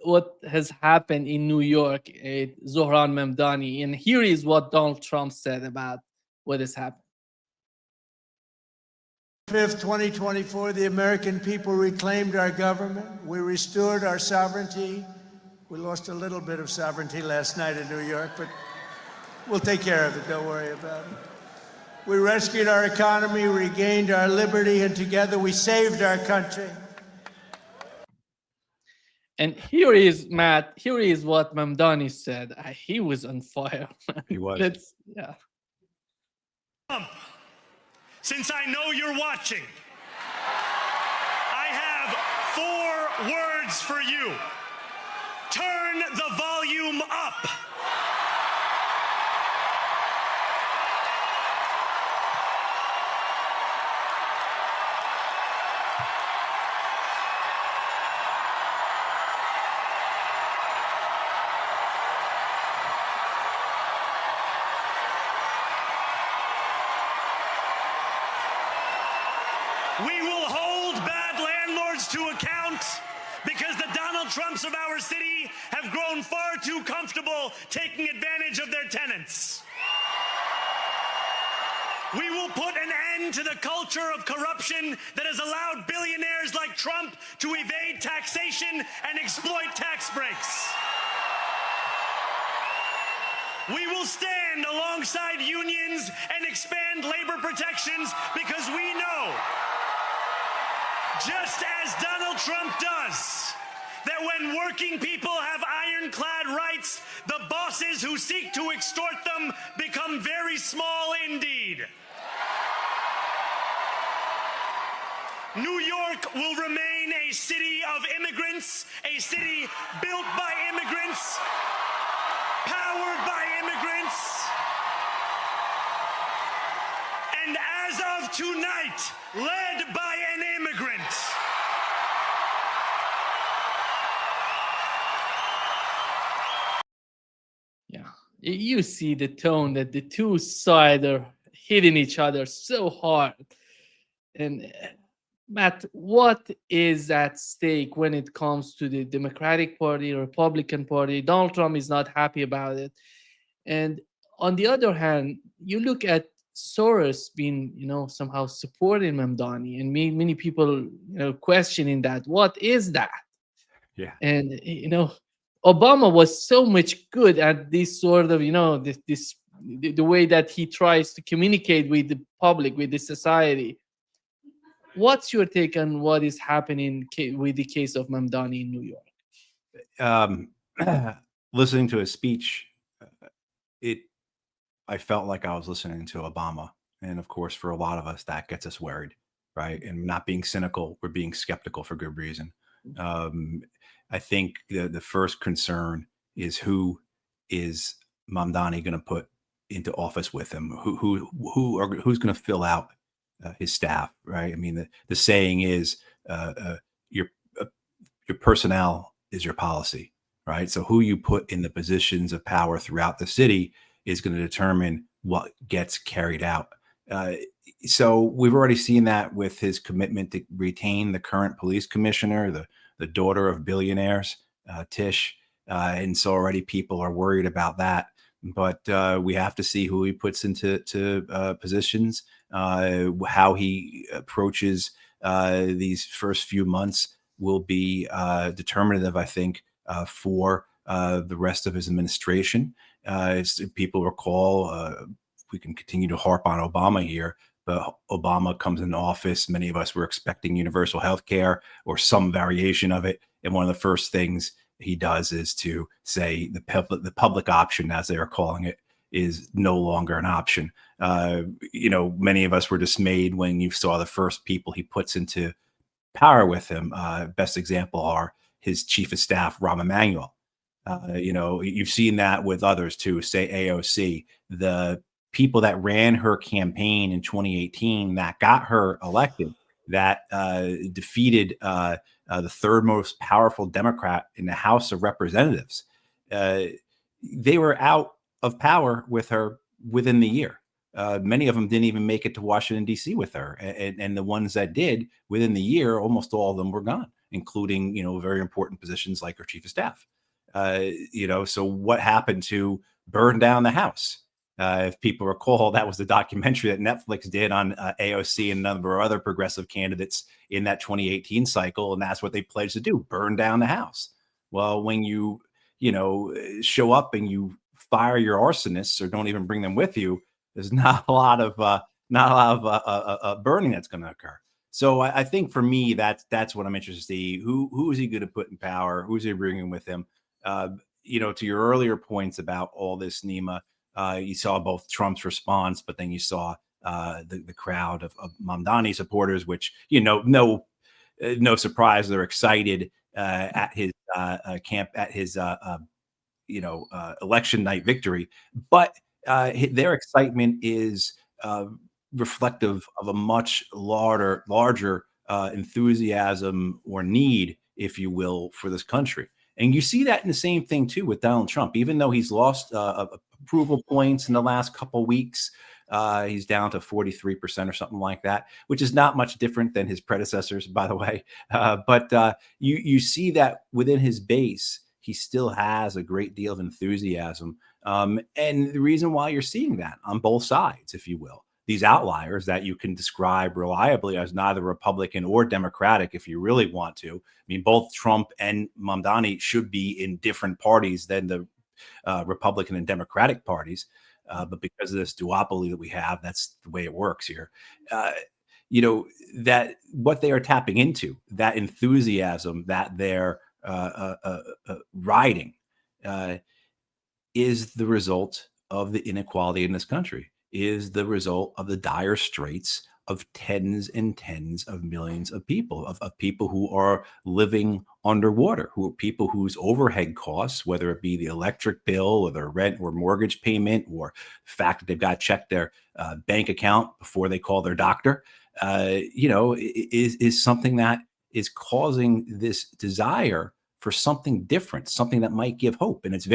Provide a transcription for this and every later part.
what has happened in New York, Zohran Mamdani, and here is what Donald Trump said about what has happened. 5th, 2024, the American people reclaimed our government. We restored our sovereignty. We lost a little bit of sovereignty last night in New York, but we'll take care of it. Don't worry about it. We rescued our economy, regained our liberty, and together we saved our country. And here is, Matt, here is what Mamdani said. He was on fire. He was. Yeah. Since I know you're watching, I have 4 words for you. Turn the volume up. We will hold bad landlords to account because the Donald Trumps of our city have grown far too comfortable taking advantage of their tenants. We will put an end to the culture of corruption that has allowed billionaires like Trump to evade taxation and exploit tax breaks. We will stand alongside unions and expand labor protections because we know, just as Donald Trump does, that when working people have ironclad rights, the bosses who seek to extort them become very small indeed. New York will remain a city of immigrants, a city built by immigrants, powered by immigrants, and as of tonight, led by an immigrant. Yeah. You see the tone that the two sides are hitting each other so hard. And Matt, what is at stake when it comes to the Democratic Party, Republican Party? Donald Trump is not happy about it. And on the other hand, you look at Soros being, somehow supporting Mamdani, and many people, questioning that. What is that? Yeah. And Obama was so much good at this sort of, the way that he tries to communicate with the public, with the society. What's your take on what is happening with the case of Mamdani in New York? Listening to his speech, I felt like I was listening to Obama. And of course, for a lot of us, that gets us worried, right? And not being cynical, we're being skeptical for good reason. I think the first concern is, who is Mamdani going to put into office with him? Who's going to fill out his staff, right? I mean, the saying is, your personnel is your policy, right? So who you put in the positions of power throughout the city is going to determine what gets carried out. So we've already seen that with his commitment to retain the current police commissioner, the daughter of billionaires, Tish. And so already people are worried about that. But we have to see who he puts into positions, how he approaches these first few months will be determinative, I think, for the rest of his administration. As people recall, we can continue to harp on Obama here, but Obama comes into office. Many of us were expecting universal health care or some variation of it. And one of the first things he does is to say the public option, as they are calling it, is no longer an option. Many of us were dismayed when you saw the first people he puts into power with him. Best example are his chief of staff, Rahm Emanuel. You've seen that with others too, say AOC. The people that ran her campaign in 2018 that got her elected, that defeated the third most powerful Democrat in the House of Representatives, they were out of power with her within the year. Many of them didn't even make it to Washington, D.C. with her. And the ones that did, within the year, almost all of them were gone. including, very important positions like her chief of staff. So what happened to burn down the house? If people recall, that was the documentary that Netflix did on AOC and a number of other progressive candidates in that 2018 cycle, and that's what they pledged to do: burn down the house. Well, when show up and you fire your arsonists or don't even bring them with you, there's not a lot of burning that's going to occur. So I think for me, that's what I'm interested to see. Who is he going to put in power? Who's he bringing with him? To your earlier points about all this, Nima, you saw both Trump's response, but then you saw the crowd of Mamdani supporters, which no surprise, they're excited at his camp, at his election night victory, but their excitement is reflective of a much larger enthusiasm or need, if you will, for this country. And you see that in the same thing too with Donald Trump. Even though he's lost approval points in the last couple of weeks, he's down to 43% or something like that, which is not much different than his predecessors, by the way. But you see that within his base, he still has a great deal of enthusiasm. And the reason why you're seeing that on both sides, if you will, these outliers that you can describe reliably as neither Republican or Democratic, if you really want to. I mean, both Trump and Mamdani should be in different parties than the Republican and Democratic parties. But because of this duopoly that we have, that's the way it works here. That what they are tapping into, that enthusiasm that they're riding, is the result of the inequality in this country, is the result of the dire straits of tens and tens of millions of people, of people who are living underwater, who are people whose overhead costs, whether it be the electric bill or their rent or mortgage payment, or the fact that they've got to check their bank account before they call their doctor, is something that is causing this desire for something different, something that might give hope. And it's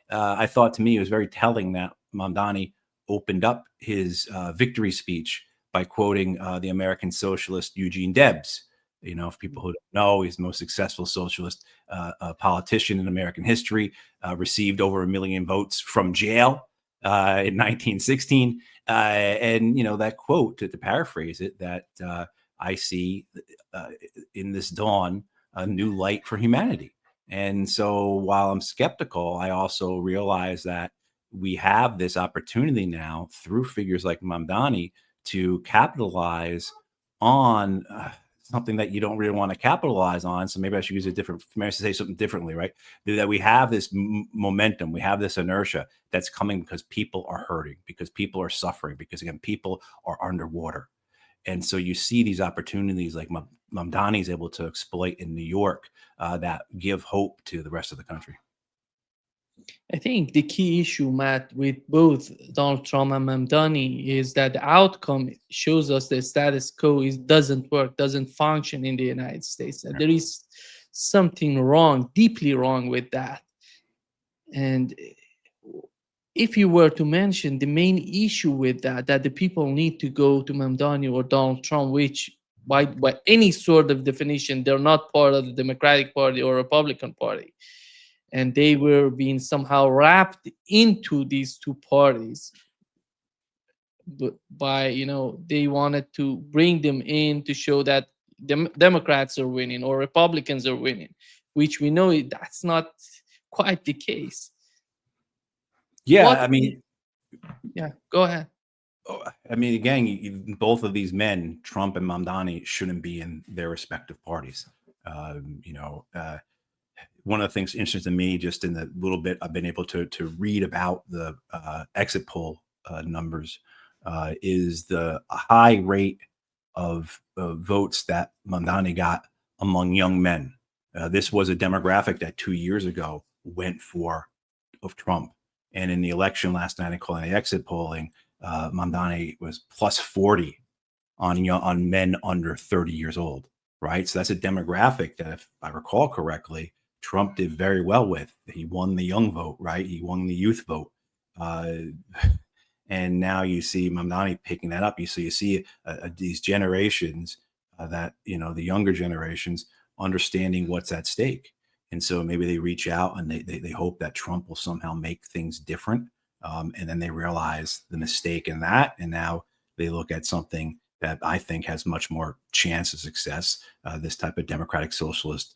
I thought to me, it was very telling that Mamdani opened up his victory speech by quoting the American socialist Eugene Debs. If people who don't know, he's the most successful socialist politician in American history, received over 1 million votes from jail in 1916. And, that quote, to paraphrase it, that I see in this dawn a new light for humanity. And so while I'm skeptical, I also realize that we have this opportunity now through figures like Mamdani to capitalize on something that you don't really want to capitalize on. So maybe I should maybe I should say something differently, right? That we have this momentum, we have this inertia that's coming because people are hurting, because people are suffering, because again, people are underwater. And so you see these opportunities like Mamdani is able to exploit in New York that give hope to the rest of the country. I think the key issue, Matt, with both Donald Trump and Mamdani is that the outcome shows us the status quo doesn't work, doesn't function in the United States. And there is something wrong, deeply wrong with that. And if you were to mention the main issue with that the people need to go to Mamdani or Donald Trump, which by any sort of definition, they're not part of the Democratic Party or Republican Party. And they were being somehow wrapped into these two parties by, they wanted to bring them in to show that Democrats are winning or Republicans are winning, which we know that's not quite the case. Yeah, yeah, go ahead. Again, both of these men, Trump and Mamdani, shouldn't be in their respective parties. One of the things interesting to me, just in the little bit I've been able to read about the exit poll numbers, is the high rate of votes that Mamdani got among young men. This was a demographic that 2 years ago went for of Trump. And in the election last night, calling the exit polling, Mamdani was plus 40 on men under 30 years old, right? So that's a demographic that, if I recall correctly, Trump did very well with. He won the young vote, right? He won the youth vote. And now you see Mamdani picking that up. You see these generations that, the younger generations understanding what's at stake. And so maybe they reach out and they hope that Trump will somehow make things different. And then they realize the mistake in that. And now they look at something that I think has much more chance of success, this type of democratic socialist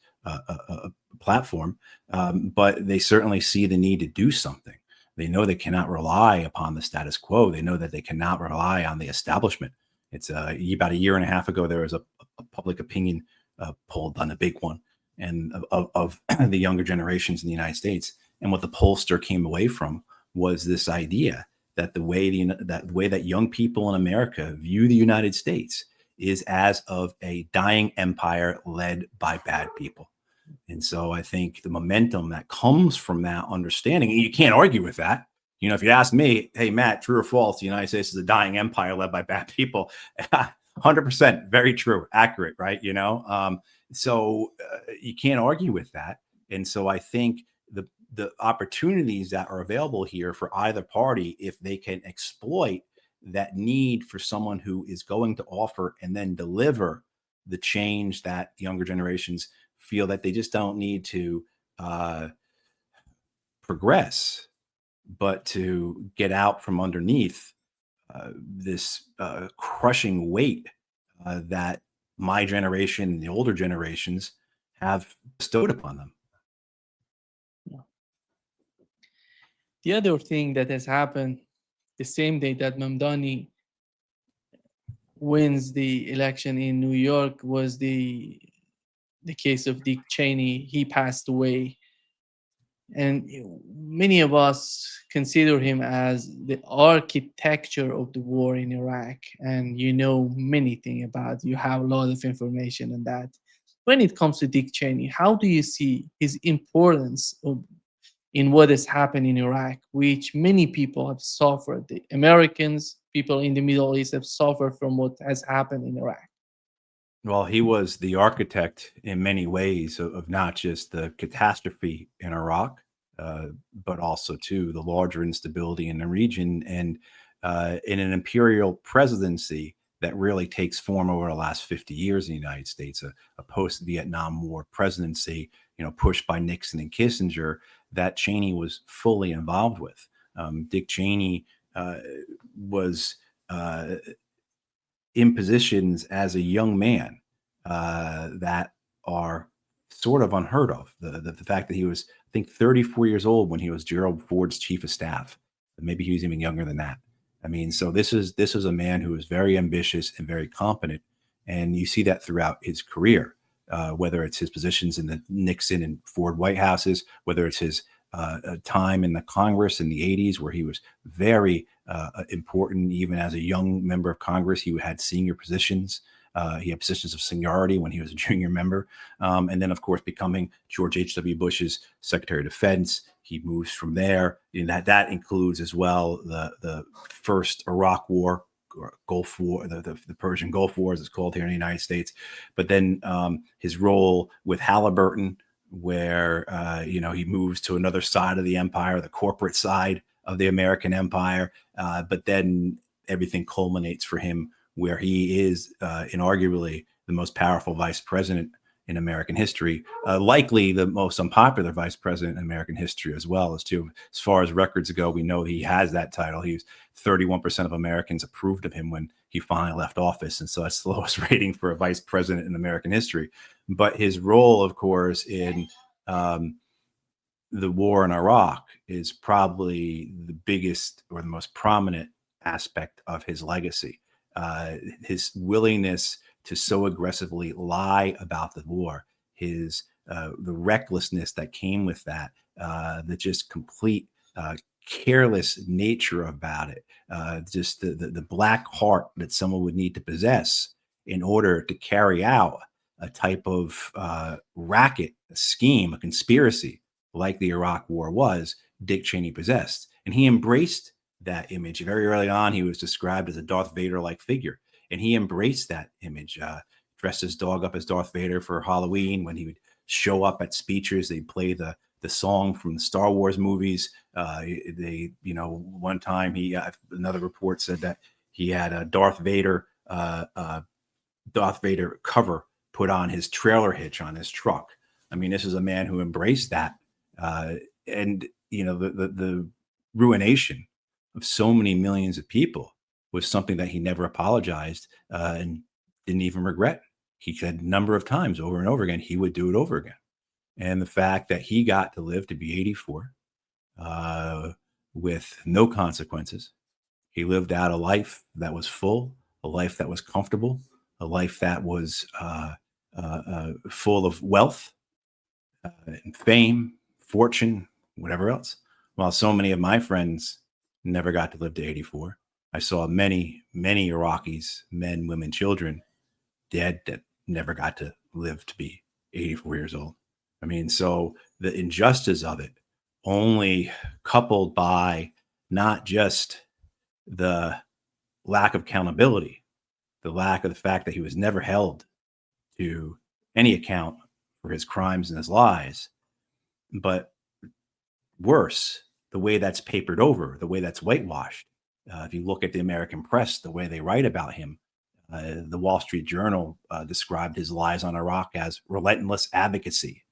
platform. But they certainly see the need to do something. They know they cannot rely upon the status quo. They know that they cannot rely on the establishment. It's about a year and a half ago, there was a public opinion poll done, a big one, and of the younger generations in the United States. And what the pollster came away from was this idea that the way that young people in America view the United States is as of a dying empire led by bad people. And so I think the momentum that comes from that understanding, and you can't argue with that. You know, if you ask me, hey, Matt, true or false, the United States is a dying empire led by bad people. 100%, very true, accurate, right? You know, so you can't argue with that. And so I think the opportunities that are available here for either party, if they can exploit that need for someone who is going to offer and then deliver the change that younger generations feel that they just don't need to progress, but to get out from underneath this crushing weight that my generation and the older generations have bestowed upon them. The other thing that has happened the same day that Mamdani wins the election in New York was the case of Dick Cheney. He passed away. And many of us consider him as the architecture of the war in Iraq. And you know many things about, you have a lot of information on that. When it comes to Dick Cheney, how do you see his importance in what has happened in Iraq, which many people have suffered? The Americans, people in the Middle East have suffered from what has happened in Iraq. Well, he was the architect in many ways of not just the catastrophe in Iraq, but also too the larger instability in the region, and in an imperial presidency that really takes form over the last 50 years in the United States, a post-Vietnam War presidency, you know, pushed by Nixon and Kissinger, that Cheney was fully involved with. Dick Cheney was in positions as a young man that are sort of unheard of. The fact that he was, I think, 34 years old when he was Gerald Ford's chief of staff. Maybe he was even younger than that. I mean, so this is a man who is very ambitious and very competent, and you see that throughout his career. Whether it's his positions in the Nixon and Ford White Houses, whether it's his time in the Congress in the 80s, where he was very important. Even as a young member of Congress, he had senior positions. He had positions of seniority when he was a junior member. And then, of course, becoming George H.W. Bush's Secretary of Defense. He moves from there. And that includes as well the first Iraq War, or Gulf War, the Persian Gulf War, as it's called here in the United States. But then his role with Halliburton, where he moves to another side of the empire, the corporate side of the American empire. But then everything culminates for him where he is inarguably the most powerful vice president in American history, likely the most unpopular vice president in American history as well. As far as records go, we know he has that title. He's 31% of Americans approved of him when he finally left office. And so that's the lowest rating for a vice president in American history. But his role, of course, in the war in Iraq is probably the biggest or the most prominent aspect of his legacy. His willingness to so aggressively lie about the war, the recklessness that came with that, the just complete careless nature about it, just the black heart that someone would need to possess in order to carry out a type of racket, a scheme, a conspiracy like the Iraq War was, Dick Cheney possessed. And he embraced that image. Very early on, he was described as a Darth Vader-like figure. And he embraced that image, dressed his dog up as Darth Vader for Halloween. When he would show up at speeches, they'd play the song from the Star Wars movies. One time another report said that he had a Darth Vader cover put on his trailer hitch on his truck. I mean, this is a man who embraced that. And, you know, the ruination of so many millions of people was something that he never apologized and didn't even regret. He said a number of times over and over again, he would do it over again. And the fact that he got to live to be 84 with no consequences, he lived out a life that was full, a life that was comfortable, a life that was full of wealth, and fame, fortune, whatever else. While so many of my friends never got to live to 84, I saw many, many Iraqis, men, women, children, dead that never got to live to be 84 years old. I mean, so the injustice of it, only coupled by not just the lack of accountability, the lack of the fact that he was never held to any account for his crimes and his lies, but worse, the way that's papered over, the way that's whitewashed. If you look at the American press, the way they write about him, the Wall Street Journal described his lies on Iraq as relentless advocacy.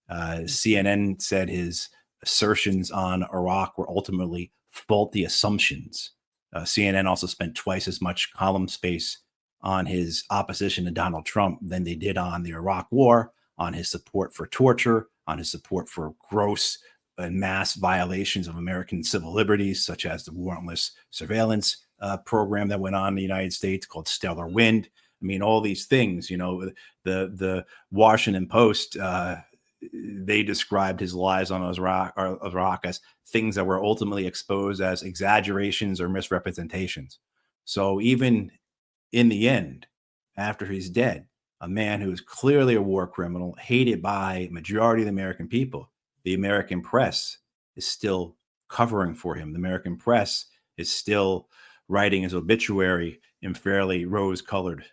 CNN said his assertions on Iraq were ultimately faulty assumptions. CNN also spent twice as much column space on his opposition to Donald Trump than they did on the Iraq War, on his support for torture, on his support for gross and mass violations of American civil liberties, such as the warrantless surveillance program that went on in the United States called Stellar Wind. I mean, all these things, you know, the Washington Post, they described his lies on Iraq as things that were ultimately exposed as exaggerations or misrepresentations. So even in the end, after he's dead, a man who is clearly a war criminal, hated by majority of the American people, the American press is still covering for him. The American press is still writing his obituary in fairly rose-colored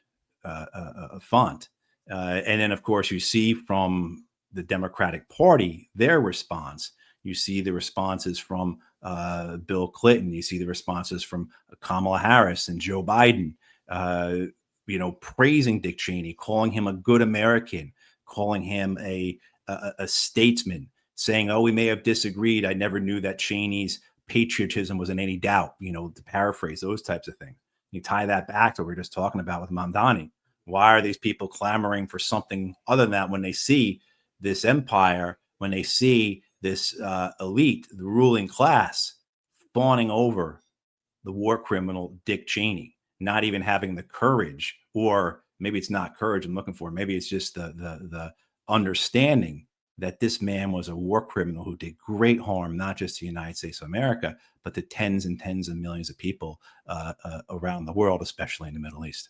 font. And then, of course, you see from the Democratic Party, their response. You see the responses from Bill Clinton. You see the responses from Kamala Harris and Joe Biden, you know, praising Dick Cheney, calling him a good American, calling him a statesman, saying, oh, we may have disagreed. I never knew that Cheney's patriotism was in any doubt, you know, to paraphrase those types of things. You tie that back to what we were just talking about with Mamdani. Why are these people clamoring for something other than that when they see this empire, when they see this elite, the ruling class, fawning over the war criminal Dick Cheney, not even having the courage, or maybe it's not courage I'm looking for, maybe it's just the understanding that this man was a war criminal who did great harm, not just to the United States of America, but to tens and tens of millions of people around the world, especially in the Middle East.